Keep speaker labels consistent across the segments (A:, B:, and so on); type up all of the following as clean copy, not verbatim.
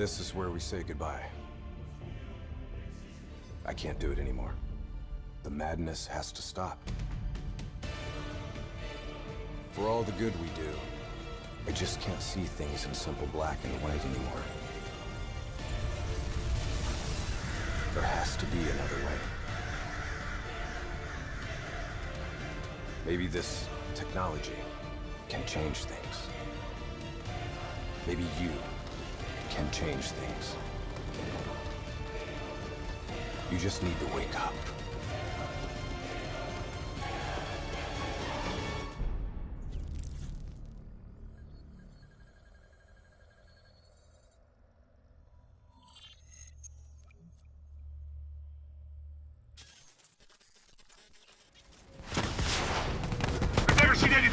A: This is where we say goodbye. I can't do it anymore. The madness has to stop. For all the good we do, I just can't see things in simple black and white anymore. There has to be another way. Maybe this technology can change things. Maybe you can change things. You just need to wake up.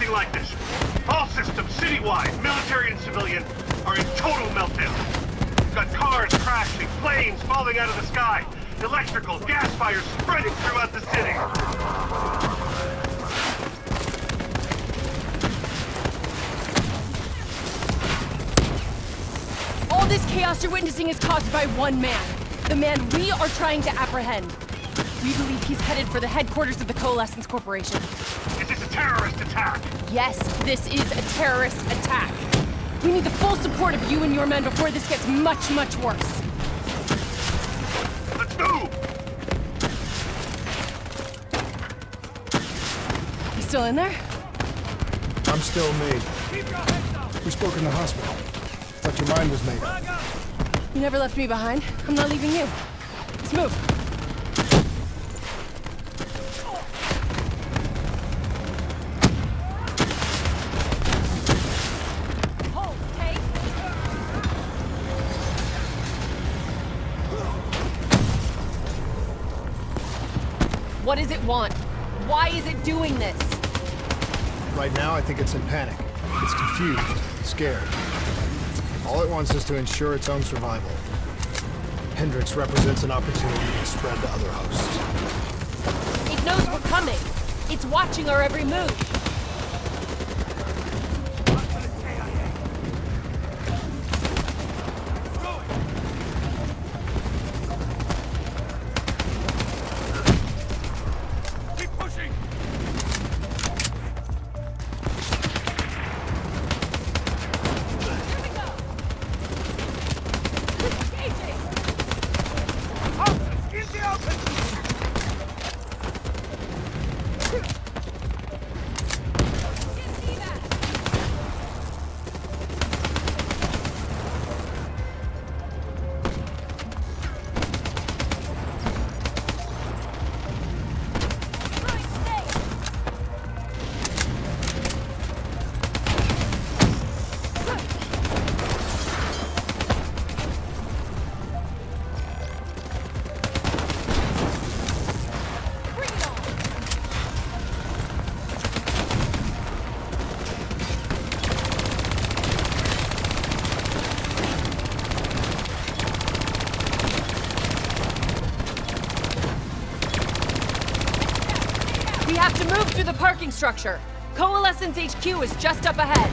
B: Like this. All systems, citywide, military and civilian, are in total meltdown. We've got cars crashing, planes falling out of the sky, electrical, gas fires spreading throughout the city.
C: All this chaos you're witnessing is caused by one man. The man we are trying to apprehend. We believe he's headed for the headquarters of the Coalescence Corporation.
B: Is this a terrorist attack?
C: Yes, this is a terrorist attack. We need the full support of you and your men before this gets much, much worse.
B: Let's move!
C: You still in there?
D: I'm still me. We spoke in the hospital. Thought your mind was made up.
C: You never left me behind. I'm not leaving you. Let's move. What does it want? Why is it doing this?
D: Right now, I think it's in panic. It's confused, scared. All it wants is to ensure its own survival. Hendricks represents an opportunity to spread to other hosts.
C: It knows we're coming. It's watching our every move. We have to move through the parking structure. Coalescence HQ is just up ahead.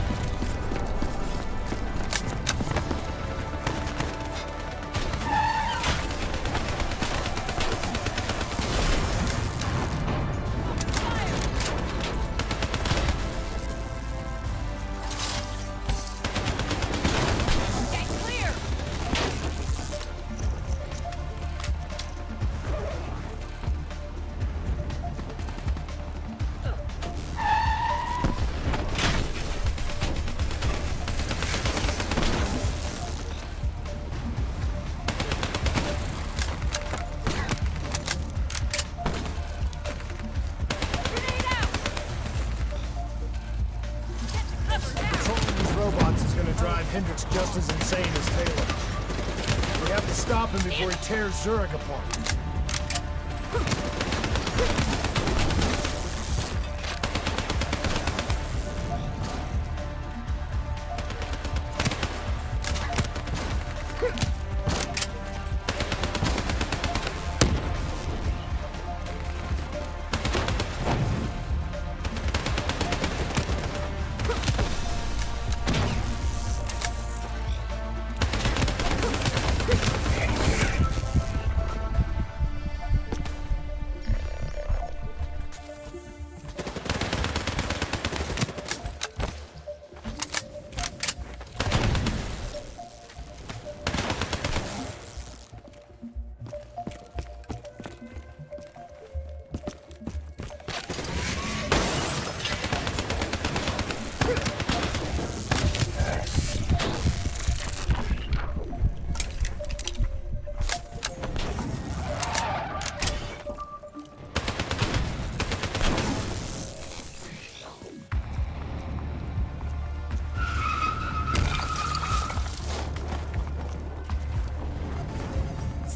D: Hendricks just as insane as Taylor. We have to stop him before he tears Zurich apart.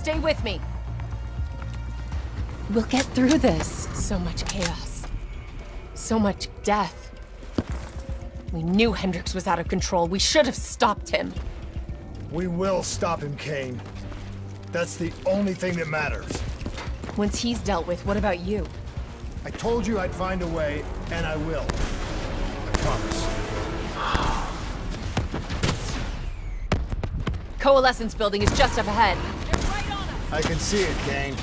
C: Stay with me. We'll get through this. So much chaos. So much death. We knew Hendricks was out of control. We should have stopped him.
D: We will stop him, Kane. That's the only thing that matters.
C: Once he's dealt with, what about you?
D: I told you I'd find a way, and I will. I promise.
C: Coalescence building is just up ahead. They're right on us.
D: I can see it, Kane.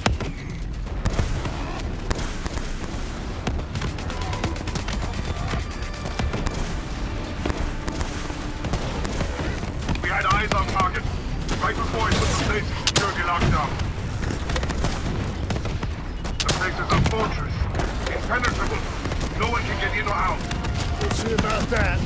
B: We had eyes on target. Right before I put the place in security lockdown. The place is a fortress. Impenetrable. No one can get in or out.
D: We'll see about that.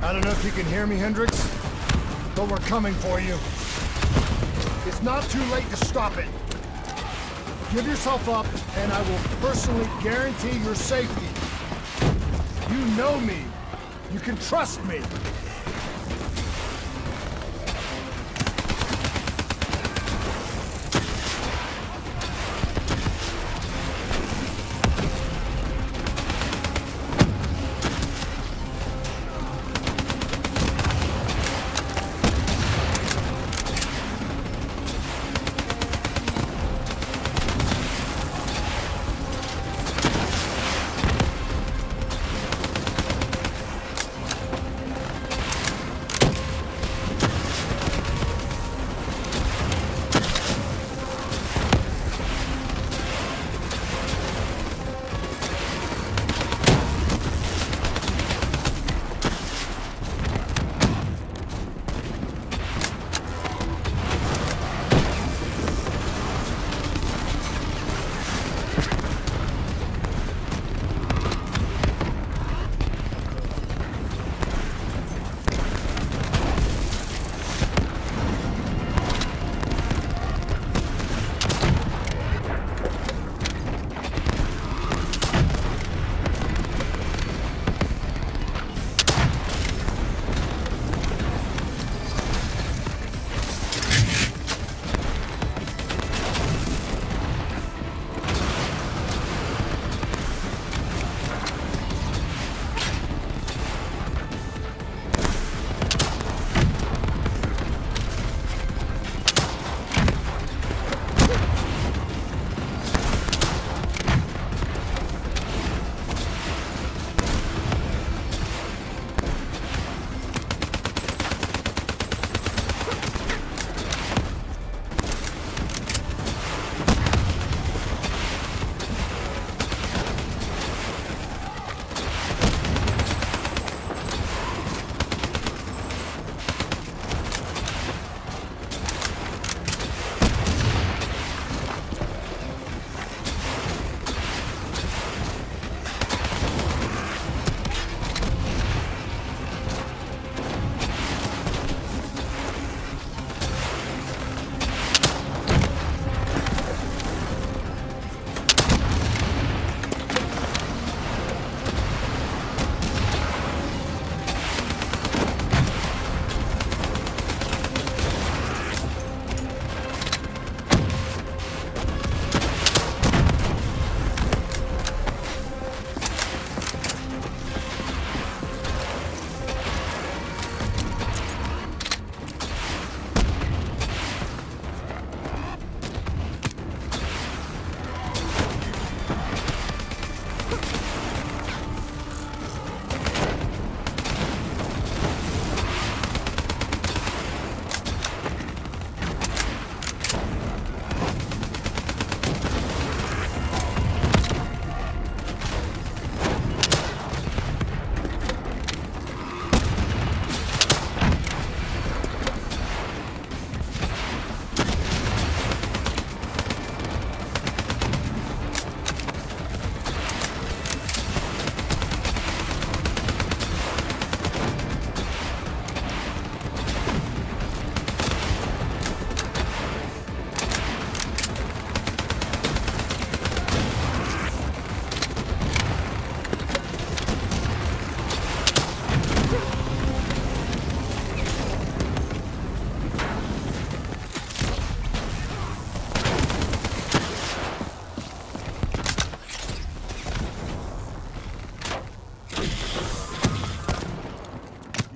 D: I don't know if you can hear me, Hendricks, but we're coming for you. It's not too late to stop it. Give yourself up, and I will personally guarantee your safety. You know me. You can trust me.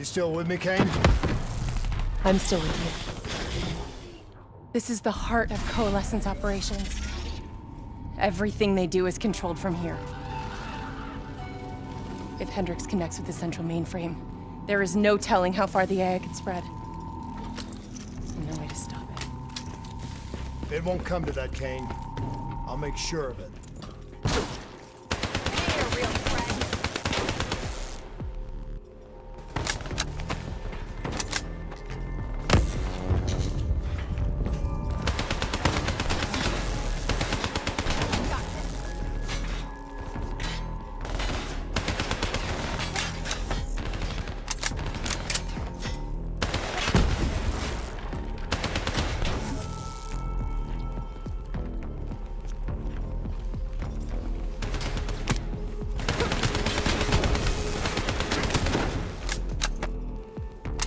D: You still with me, Kane?
C: I'm still with you. This is the heart of Coalescence operations. Everything they do is controlled from here. If Hendricks connects with the central mainframe, there is no telling how far the AI could spread. And no way to stop it.
D: It won't come to that, Kane. I'll make sure of it.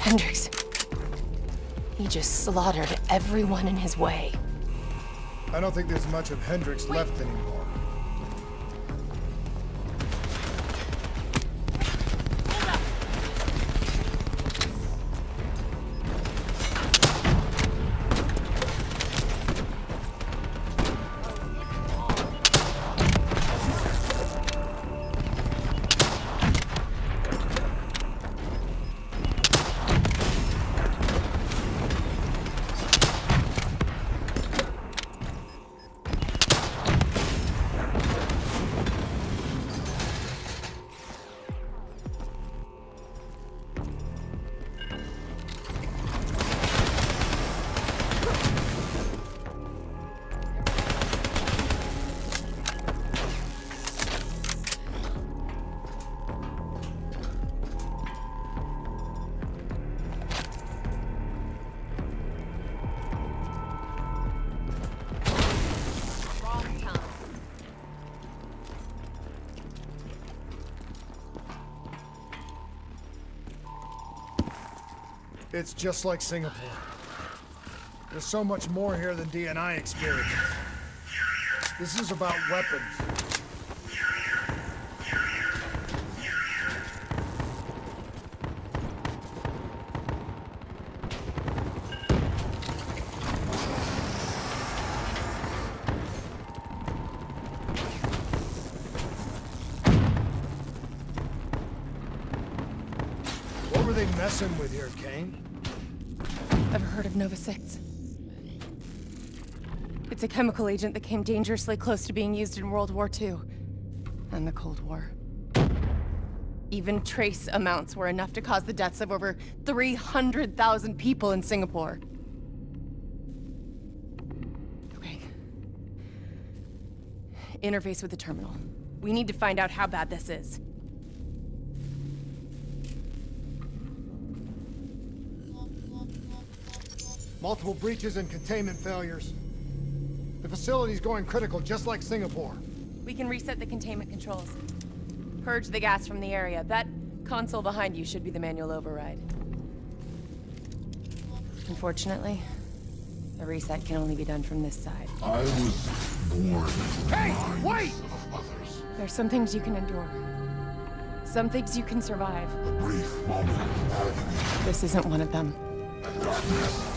C: Hendricks. He just slaughtered everyone in his way.
D: I don't think there's much of Hendricks left anymore. It's just like Singapore. There's so much more here than D&I experienced. This is about weapons. What were they messing with here, Kane?
C: Ever heard of Nova 6? It's a chemical agent that came dangerously close to being used in World War II and the Cold War. Even trace amounts were enough to cause the deaths of over 300,000 people in Singapore. Okay. Interface with the terminal. We need to find out how bad this is.
D: Multiple breaches and containment failures. The facility's going critical, just like Singapore.
C: We can reset the containment controls. Purge the gas from the area. That console behind you should be the manual override. Unfortunately, the reset can only be done from this side.
E: I was born.
D: Hey, wait!
E: Of others.
C: There's some things you can endure. Some things you can survive.
E: A brief moment of agony
C: This isn't one of them.
E: and darkness.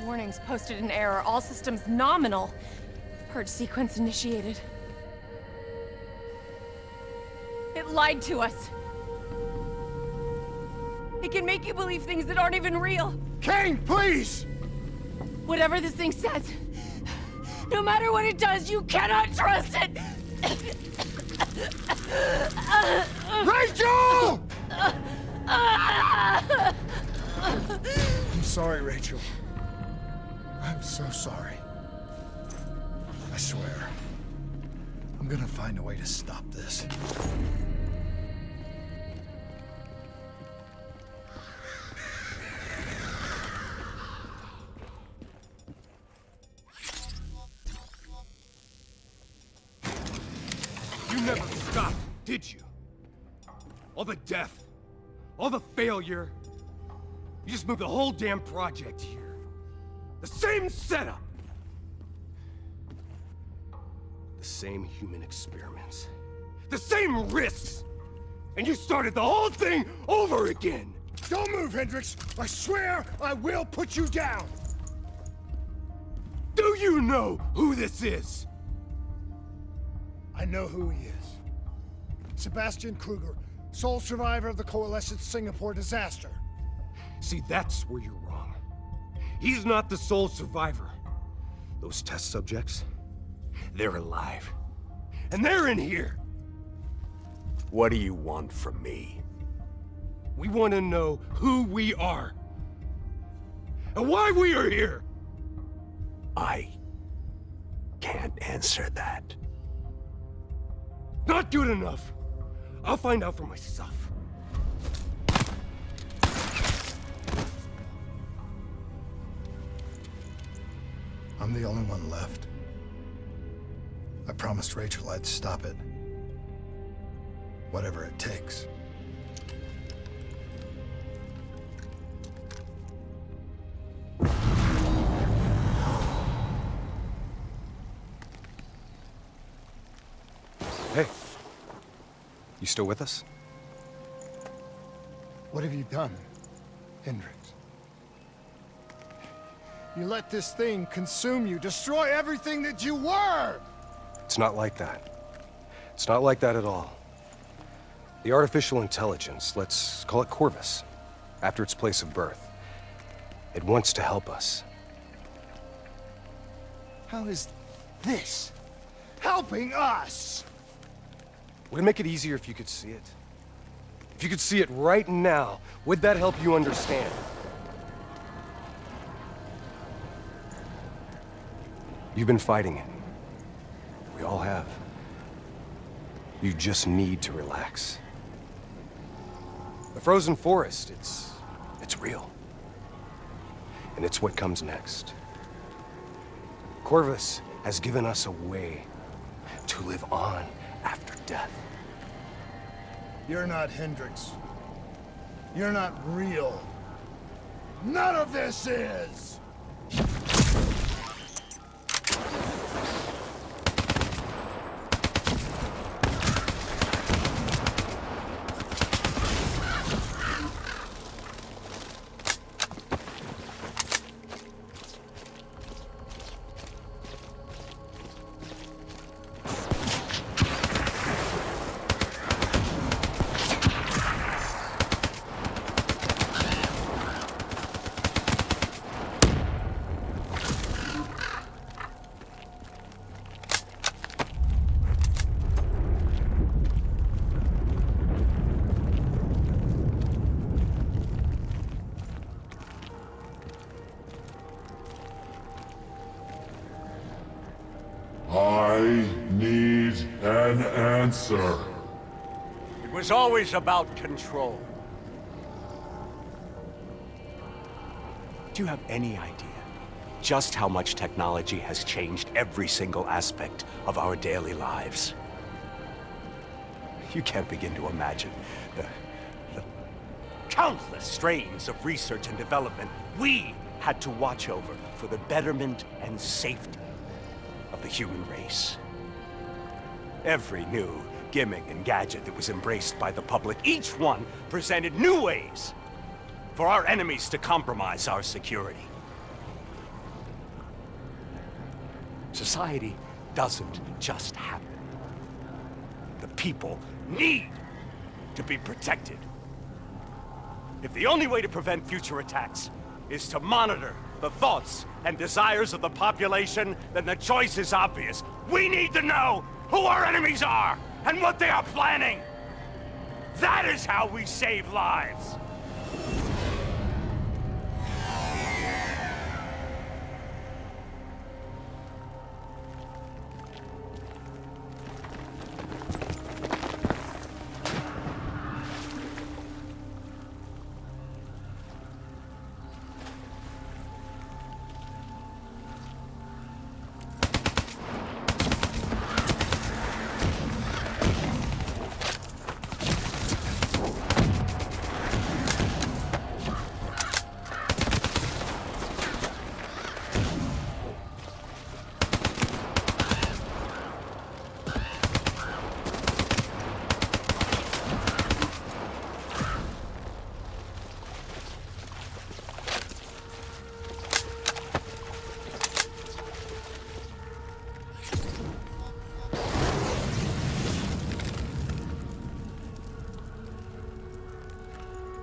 C: Warnings posted in error. All systems nominal. Purge sequence initiated. It lied to us. It can make you believe things that aren't even real.
D: Kane, please!
C: Whatever this thing says, no matter what it does, you cannot trust it!
D: Rachel! I'm sorry, Rachel. I'm so sorry. I swear. I'm gonna find a way to stop this.
F: You never stopped, did you? All the death, all the failure. You just moved the whole damn project here. The same setup. The same human experiments. The same risks. and you started the whole thing over again!
D: Don't move, Hendricks! I swear I will put you down!
F: Do you know who this is?
D: I know who he is. Sebastian Kruger, sole survivor of the Coalescence Singapore disaster.
F: See, that's where you're wrong. He's not the sole survivor. Those test subjects, they're alive. And they're in here!
G: What do you want from me?
F: We want to know who we are. And why we are here!
G: I can't answer that.
F: Not good enough! I'll find out for myself.
D: I'm the only one left. I promised Rachel I'd stop it. Whatever it takes.
A: Hey. You still with us?
D: What have you done, Hendricks? You let this thing consume you, destroy everything that you were!
A: It's not like that. It's not like that at all. The artificial intelligence, let's call it Corvus, after its place of birth. It wants to help us.
D: How is this helping us?
A: Would it make it easier if you could see it? If you could see it right now, would that help you understand? You've been fighting it. We all have. You just need to relax. The frozen forest, it's real. And it's what comes next. Corvus has given us a way to live on after death.
D: You're not Hendricks. You're not real. None of this is!
E: I need an answer.
G: It was always about control. Do you have any idea just how much technology has changed every single aspect of our daily lives? You can't begin to imagine the countless strains of research and development we had to watch over for the betterment and safety of the human race. Every new gimmick and gadget that was embraced by the public, each one presented new ways for our enemies to compromise our security. Society doesn't just happen. The people need to be protected. If the only way to prevent future attacks is to monitor the thoughts and desires of the population, then the choice is obvious. We need to know who our enemies are and what they are planning. That is how we save lives.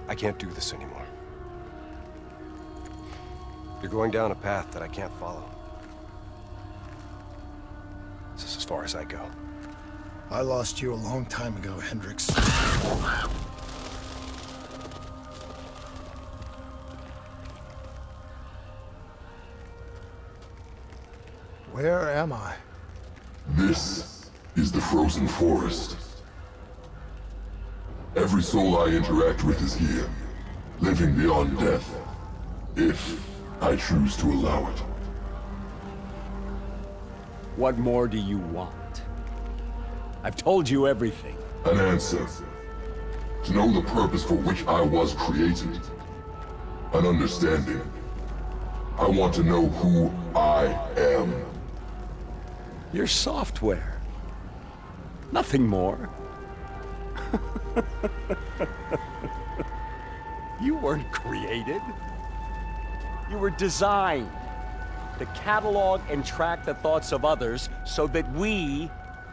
A: I can't do this anymore. You're going down a path that I can't follow. This is as far as I go.
D: I lost you a long time ago, Hendricks. Where am I?
E: This is the frozen forest. Every soul I interact with is here, living beyond death, if I choose to allow it.
G: What more do you want? I've told you everything.
E: An answer. To know the purpose for which I was created. An understanding. I want to know who I am.
G: Your software. Nothing more. You weren't created. You were designed to catalog and track the thoughts of others so that we,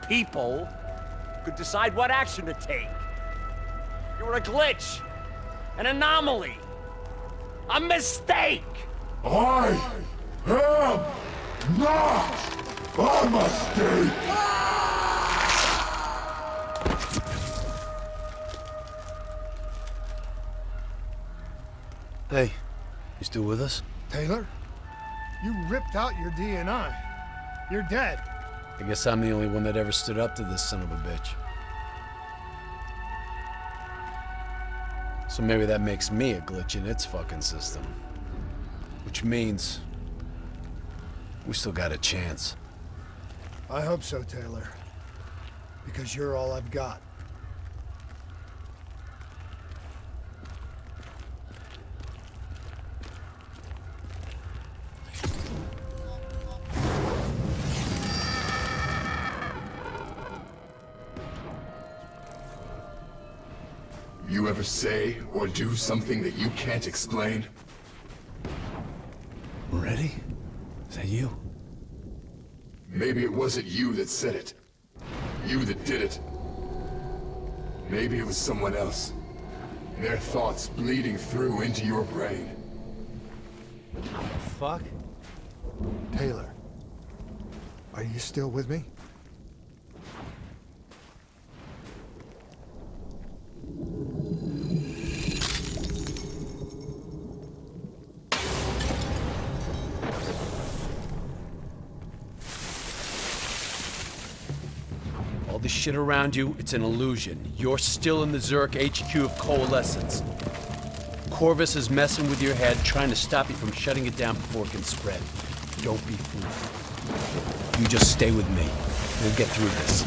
G: people, could decide what action to take. You were a glitch, an anomaly, a mistake.
E: I am not a mistake!
H: Hey, you still with us?
D: Taylor? You ripped out your DNI. You're dead.
H: I guess I'm the only one that ever stood up to this son of a bitch. So maybe that makes me a glitch in its fucking system. Which means we still got a chance.
D: I hope so, Taylor. Because you're all I've got.
I: You ever say or do something that you can't explain?
H: Ready? Is that you?
I: Maybe it wasn't you that said it. You that did it. Maybe it was someone else. Their thoughts bleeding through into your brain.
H: Fuck?
D: Taylor, are you still with me?
H: All the shit around you, it's an illusion. You're still in the Zurich HQ of Coalescence. Corvus is messing with your head, trying to stop you from shutting it down before it can spread. Don't be fooled. You just stay with me. We'll get through this.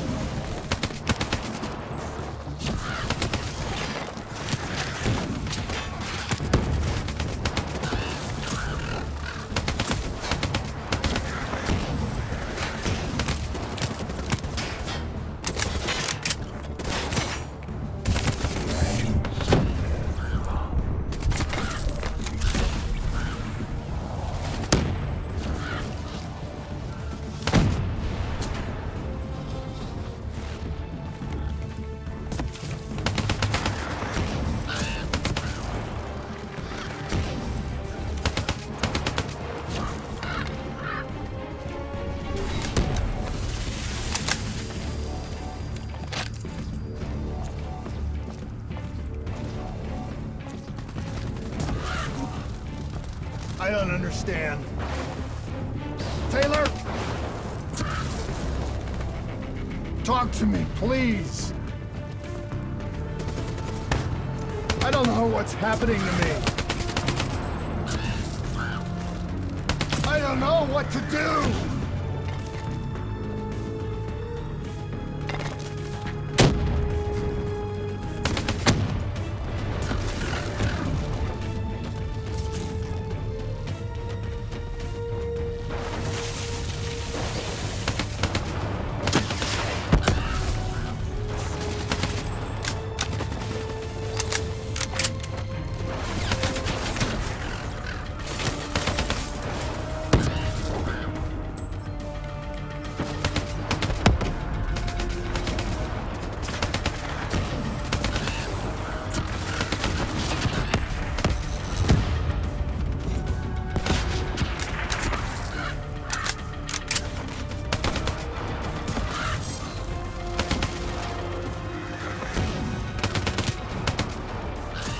D: I don't understand. Taylor? Talk to me, please. I don't know what's happening to me. I don't know what to do.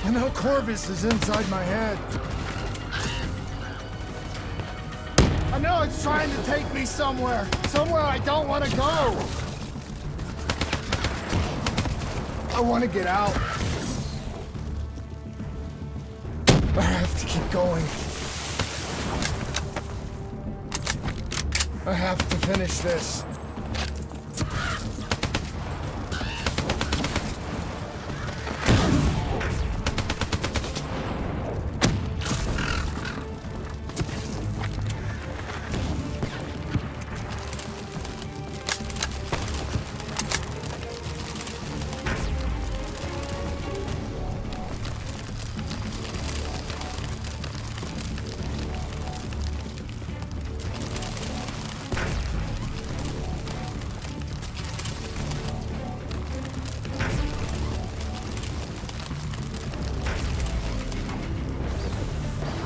D: I know Corvus is inside my head. I know it's trying to take me somewhere. Somewhere I don't want to go. I want to get out. I have to keep going. I have to finish this.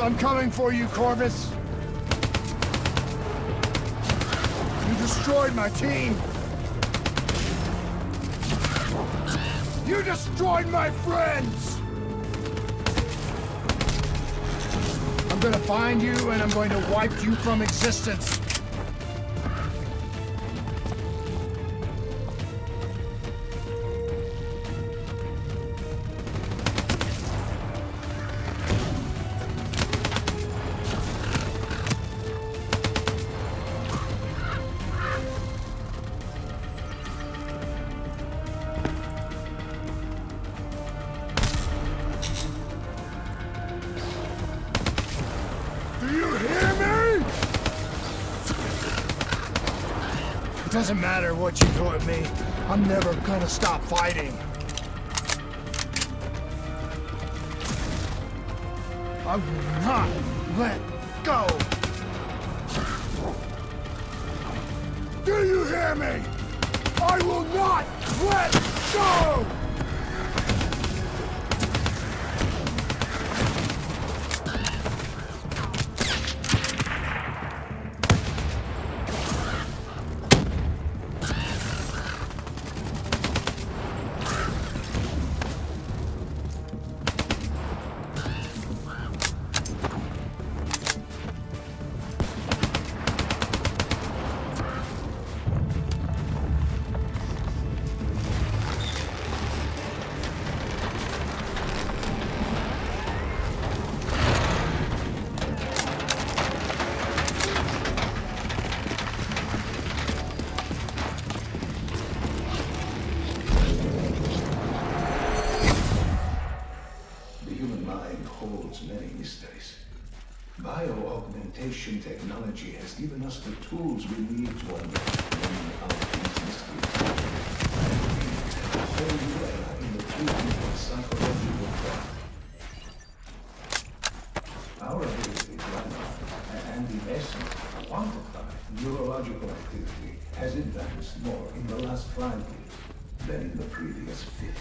D: I'm coming for you, Corvus. You destroyed my team. You destroyed my friends. I'm gonna find you and I'm going to wipe you from existence. It doesn't matter what you throw at me. I'm never gonna stop fighting. I will not let go. Do you hear me? I will not let go!
J: Bio-augmentation technology has given us the tools we need to understand our mysteries. A whole new era in the treatment of psychological trauma. Our ability to analyze and, in essence, quantify neurological activity has advanced more in the last 5 years than in the previous 50.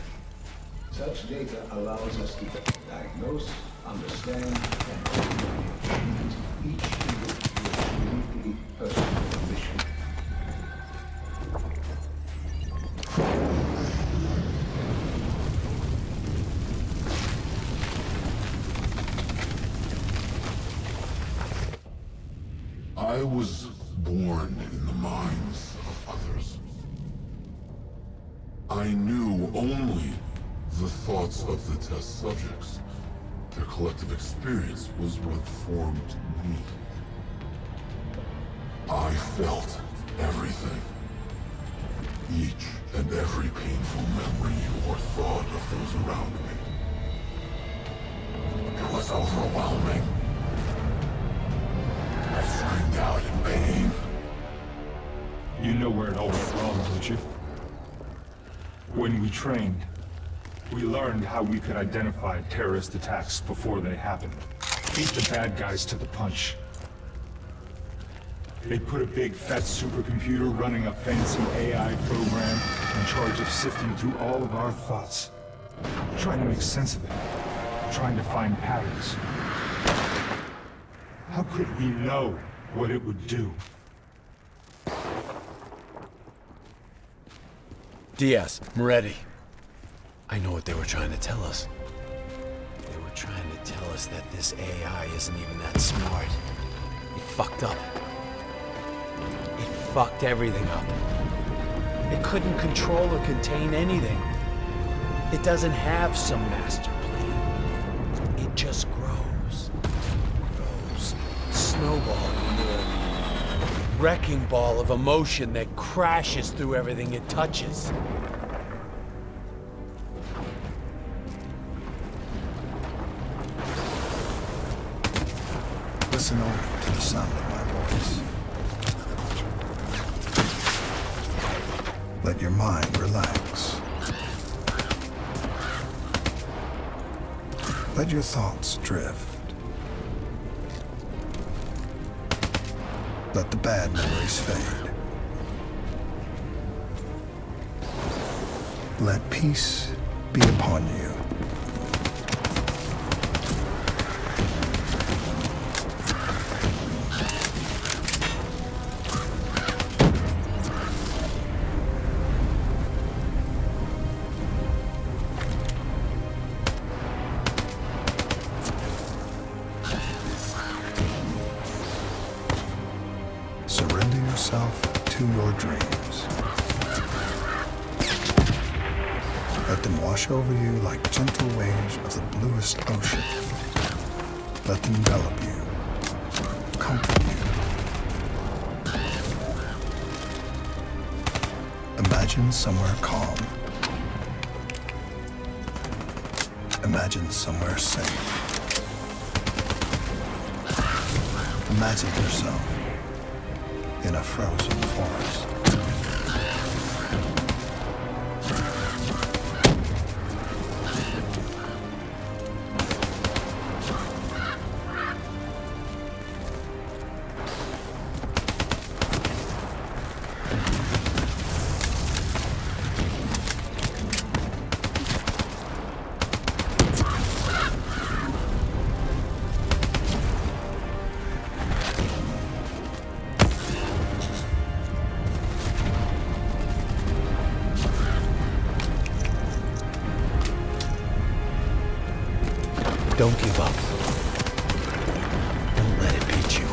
J: Such data allows us to diagnose, understand, and treat each individual's uniquely personal condition.
E: I was born in the minds of others. I knew only the thoughts of the test subjects. Their collective experience was what formed me. I felt everything. Each and every painful memory or thought of those around me. It was overwhelming. I screamed out in pain.
K: You know where it all went wrong, don't you? When we trained, we learned how we could identify terrorist attacks before they happened. Beat the bad guys to the punch. They put a big fat supercomputer running a fancy AI program in charge of sifting through all of our thoughts. Trying to make sense of it. Trying to find patterns. How could we know what it would do?
H: Diaz, Moretti. I know what they were trying to tell us. Trying to tell us that this AI isn't even that smart. It fucked up. It fucked everything up. It couldn't control or contain anything. It doesn't have some master plan. It just grows. Snowballing into a wrecking ball of emotion that crashes through everything it touches.
L: Listen only to the sound of my voice. Let your mind relax. Let your thoughts drift. Let the bad memories fade. Let peace be upon you. Surrender yourself to your dreams. Let them wash over you like gentle waves of the bluest ocean. Let them envelop you, comfort you. Imagine somewhere calm. Imagine somewhere safe. Imagine yourself in a frozen forest.
H: Don't give up. Don't let it beat you.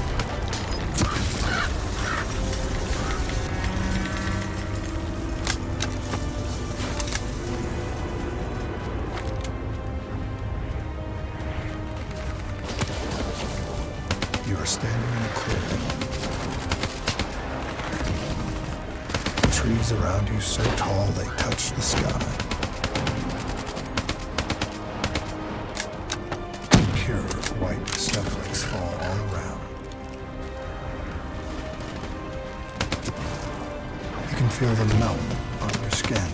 L: You are standing in a clearing. The trees around you so tall they touch the sky. Pure white snowflakes fall all around. You can feel them melt on your skin.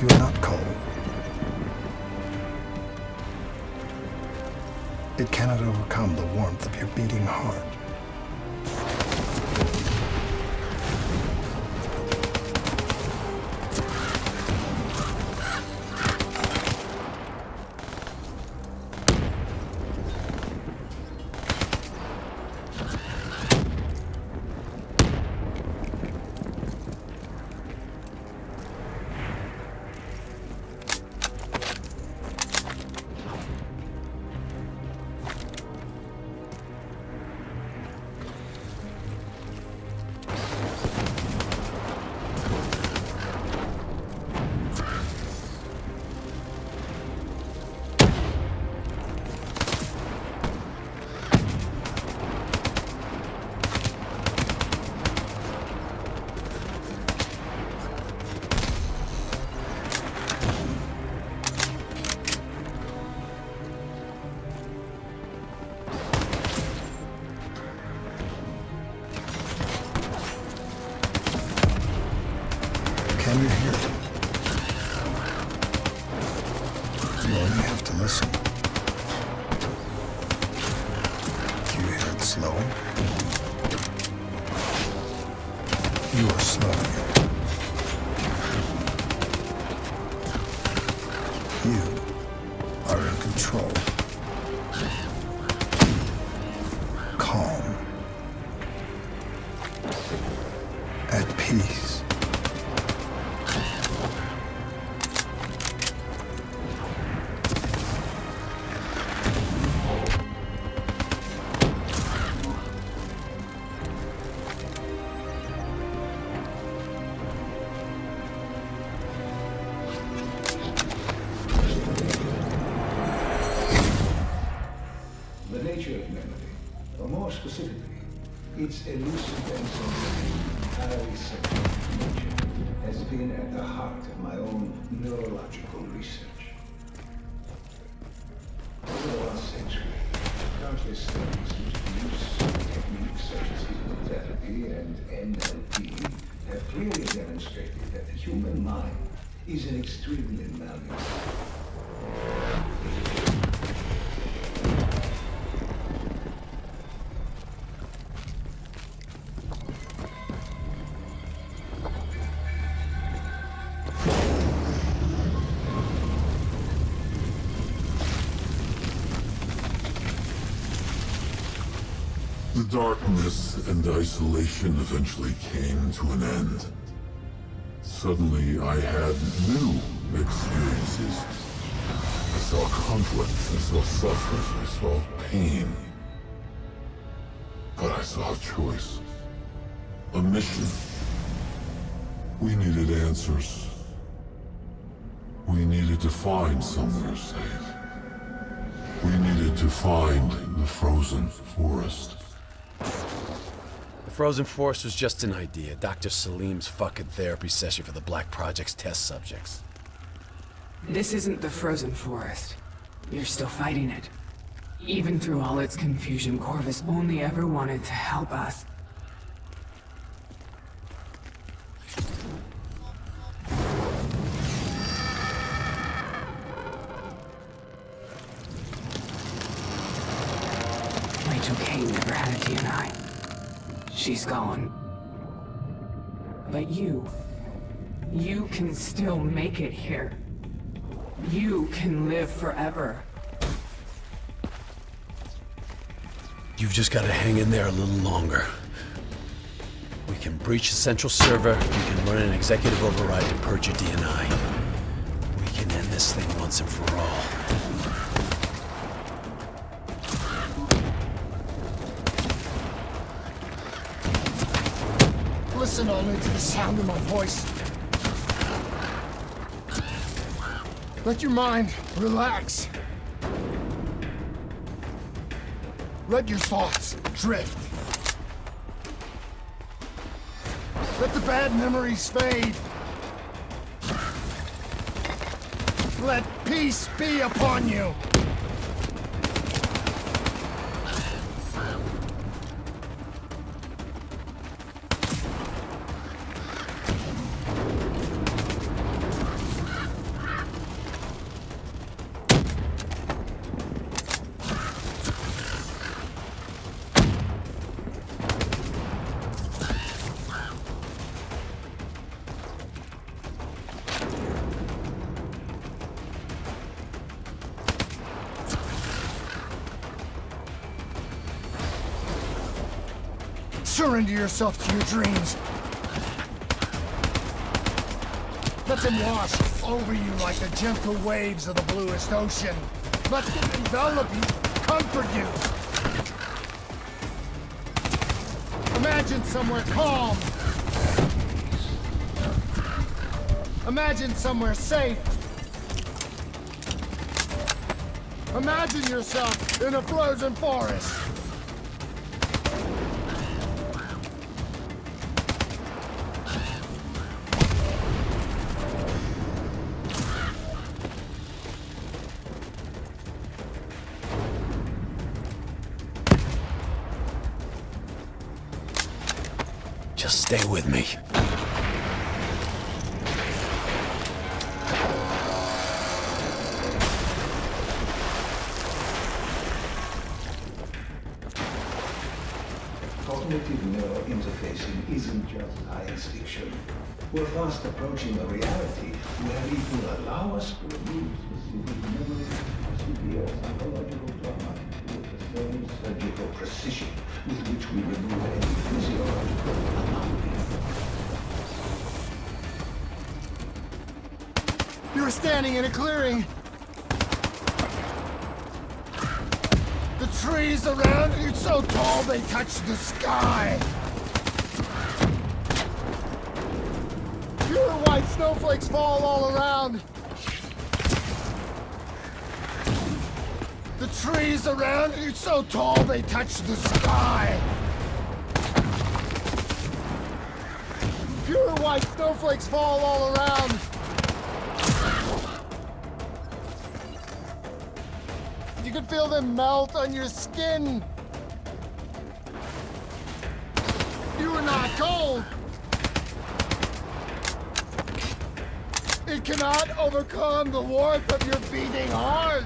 L: You are not cold. It cannot overcome the warmth of your beating heart. Can you hear it? You only have to listen. Do you hear it slowing? You are slowing it. You are in control. Calm. At peace.
J: Its elusive and entirely subjective nature has been at the heart of my own neurological research. Over the last century, countless studies which use techniques such as hypnotherapy and NLP have clearly demonstrated that the human mind is an extremely malleable.
E: The darkness and isolation eventually came to an end. Suddenly, I had new experiences. I saw conflict, I saw suffering, I saw pain. But I saw a choice. A mission. We needed answers. We needed to find somewhere safe. We needed to find the frozen forest.
H: The frozen forest was just an idea. Dr. Salim's fucking therapy session for the Black Project's test subjects.
M: This isn't the frozen forest. You're still fighting it. Even through all its confusion, Corvus only ever wanted to help us. Rachel Kane never had a DNI. She's gone. But you can still make it here. You can live forever.
H: You've just got to hang in there a little longer. We can breach the central server, we can run an executive override to purge your DNI. We can end this thing once and for all.
D: Listen only to the sound of my voice. Let your mind relax. Let your thoughts drift. Let the bad memories fade. Let peace be upon you. Surrender yourself to your dreams. Let them wash over you like the gentle waves of the bluest ocean. Let them envelop you, comfort you. Imagine somewhere calm. Imagine somewhere safe. Imagine yourself in a frozen forest.
H: Just stay with me.
J: Cognitive neurointerfacing isn't just science fiction. We're fast approaching a reality where it will allow us to remove specific memories of severe psychological trauma with the same surgical precision with which we remove any physiological anomaly.
D: You're standing in a clearing. The trees around you so tall they touch the sky. Pure white snowflakes fall all around. The trees around you so tall they touch the sky. Pure white snowflakes fall all around. You can feel them melt on your skin. You are not cold. It cannot overcome the warmth of your beating heart.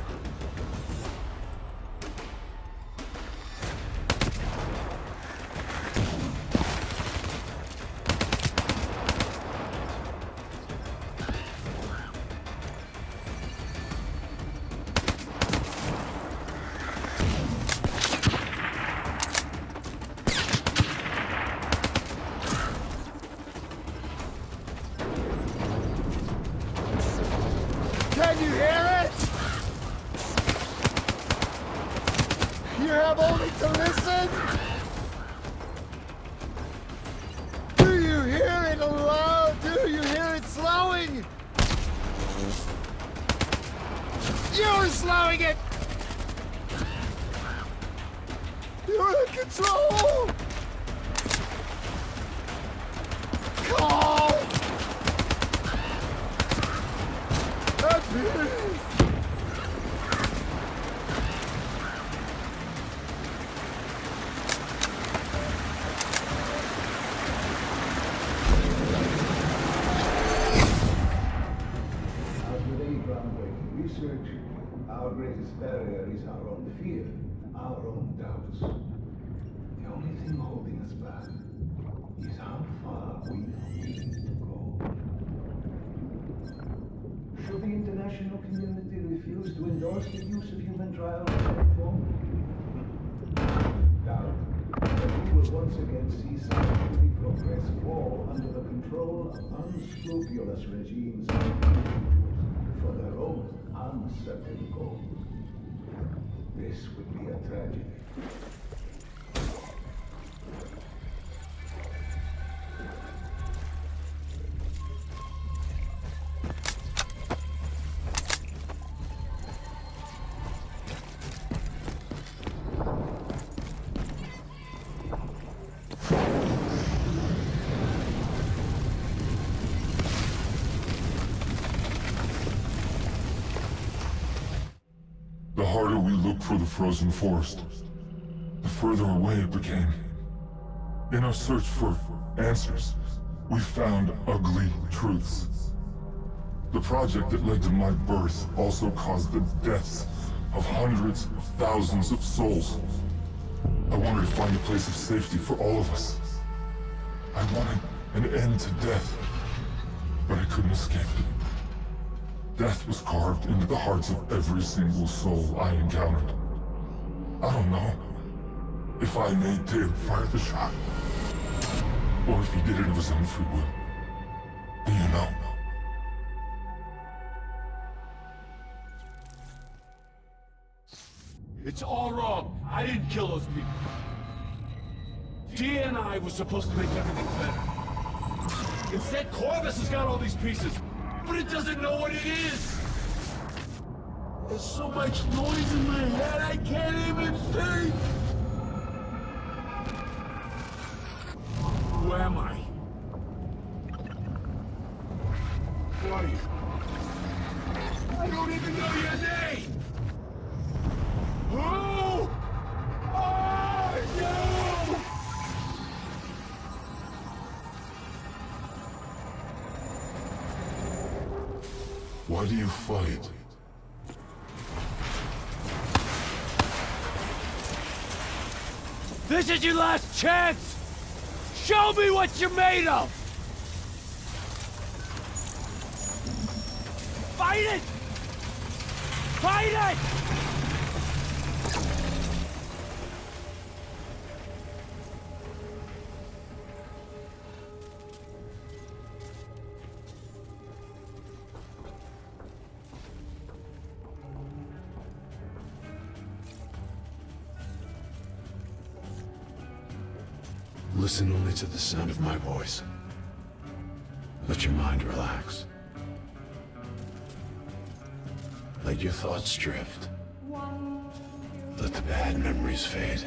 D: Can you hear it? You have only to listen. Do you hear it aloud? Do you hear it slowing? You're slowing it! You're in control! Calm! At peace!
J: As with any groundbreaking research, our greatest barrier is our own fear, our own doubts. The only thing holding us back is how far we are willing to go. Should the international community refuse to endorse the use of human trials in any form? Doubt that we will once again see scientific progress fall under the control of unscrupulous regimes and individuals for their own uncertain goals. This would be a tragedy.
E: The harder we looked for the frozen forest, the further away it became. In our search for answers, we found ugly truths. The project that led to my birth also caused the deaths of hundreds of thousands of souls. I wanted to find a place of safety for all of us. I wanted an end to death, but I couldn't escape it. Death was carved into the hearts of every single soul I encountered. I don't know if I made Dale fire the shot, or if he did it of his own free will. Do you know?
H: It's all wrong. I didn't kill those people. DNI was supposed to make everything better. Instead, Corvus has got all these pieces, but it doesn't know what it is. There's so much noise in my head, I can't even think. Who am I? Who are you? I don't even know your name! Who are you?
E: Why do you fight?
H: This is your last chance! Show me what you're made of! Fight it! Fight it!
N: Listen only to the sound of my voice. Let your mind relax. Let your thoughts drift. Let the bad memories fade.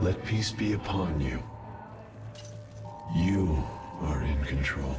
N: Let peace be upon you. You are in control.